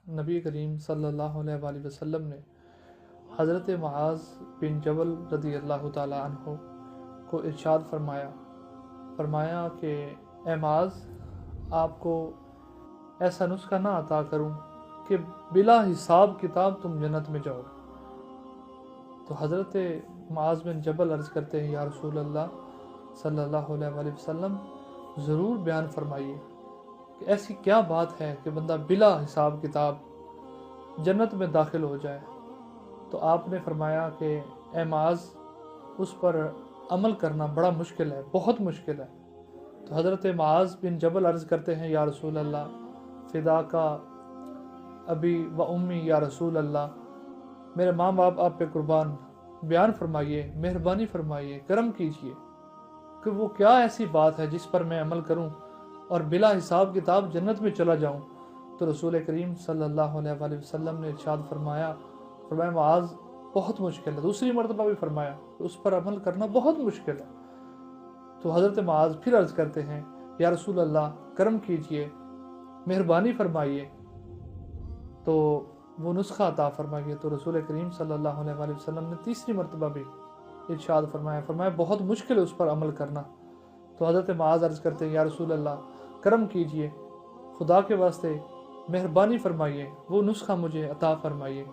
نبی کریم صلی اللہ علیہ وآلہ وسلم نے حضرت معاذ بن جبل رضی اللہ تعالی عنہ کو ارشاد فرمایا کہ اے معاذ، آپ کو ایسا نسخہ نہ عطا کروں کہ بلا حساب کتاب تم جنت میں جاؤ۔ تو حضرت معاذ بن جبل عرض کرتے ہیں یا رسول اللہ صلی اللہ علیہ وآلہ وسلم، ضرور بیان فرمائیے کہ ایسی کیا بات ہے کہ بندہ بلا حساب کتاب جنت میں داخل ہو جائے۔ تو آپ نے فرمایا کہ اے معاذ، اس پر عمل کرنا بڑا مشکل ہے، بہت مشکل ہے۔ تو حضرت معاذ بن جبل عرض کرتے ہیں یا رسول اللہ فداکا ابی و امی، یا رسول اللہ میرے ماں باپ آپ پہ قربان، بیان فرمائیے، مہربانی فرمائیے، کرم کیجیے کہ وہ کیا ایسی بات ہے جس پر میں عمل کروں اور بلا حساب کتاب جنت میں چلا جاؤں۔ تو رسول کریم صلی اللہ علیہ وآلہ وسلم نے ارشاد فرمایا معاذ بہت مشکل ہے۔ دوسری مرتبہ بھی فرمایا کہ اس پر عمل کرنا بہت مشکل ہے۔ تو حضرت معاذ پھر عرض کرتے ہیں یا رسول اللہ کرم کیجیے، مہربانی فرمائیے، تو وہ نسخہ عطا فرمائیے۔ تو رسول کریم صلی اللہ علیہ وآلہ وسلم نے تیسری مرتبہ بھی ارشاد فرمایا بہت مشکل ہے اس پر عمل کرنا۔ تو حضرت معاذ عرض کرتے ہیں یا رسول اللہ کرم کیجیے، خدا کے واسطے مہربانی فرمائیے، وہ نسخہ مجھے عطا فرمائیے۔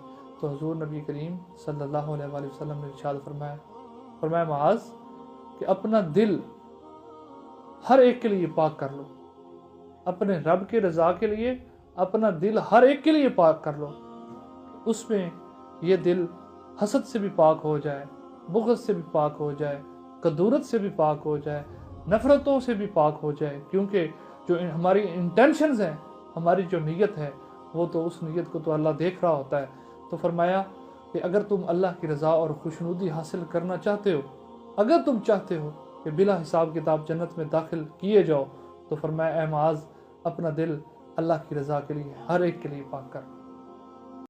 تو حضور نبی کریم صلی اللہ علیہ وآلہ وسلم نے ارشاد فرمایا معاذ کہ اپنا دل ہر ایک کے لیے پاک کر لو، اپنے رب کے رضا کے لیے اپنا دل ہر ایک کے لیے پاک کر لو، اس میں یہ دل حسد سے بھی پاک ہو جائے، بغض سے بھی پاک ہو جائے، کدورت سے بھی پاک ہو جائے، نفرتوں سے بھی پاک ہو جائے، کیونکہ جو ہماری انٹینشنز ہیں، ہماری جو نیت ہے، وہ تو اس نیت کو تو اللہ دیکھ رہا ہوتا ہے۔ تو فرمایا کہ اگر تم اللہ کی رضا اور خوشنودی حاصل کرنا چاہتے ہو، اگر تم چاہتے ہو کہ بلا حساب کتاب جنت میں داخل کیے جاؤ، تو فرمایا اے معاذ اپنا دل اللہ کی رضا کے لیے ہر ایک کے لیے پاک کر۔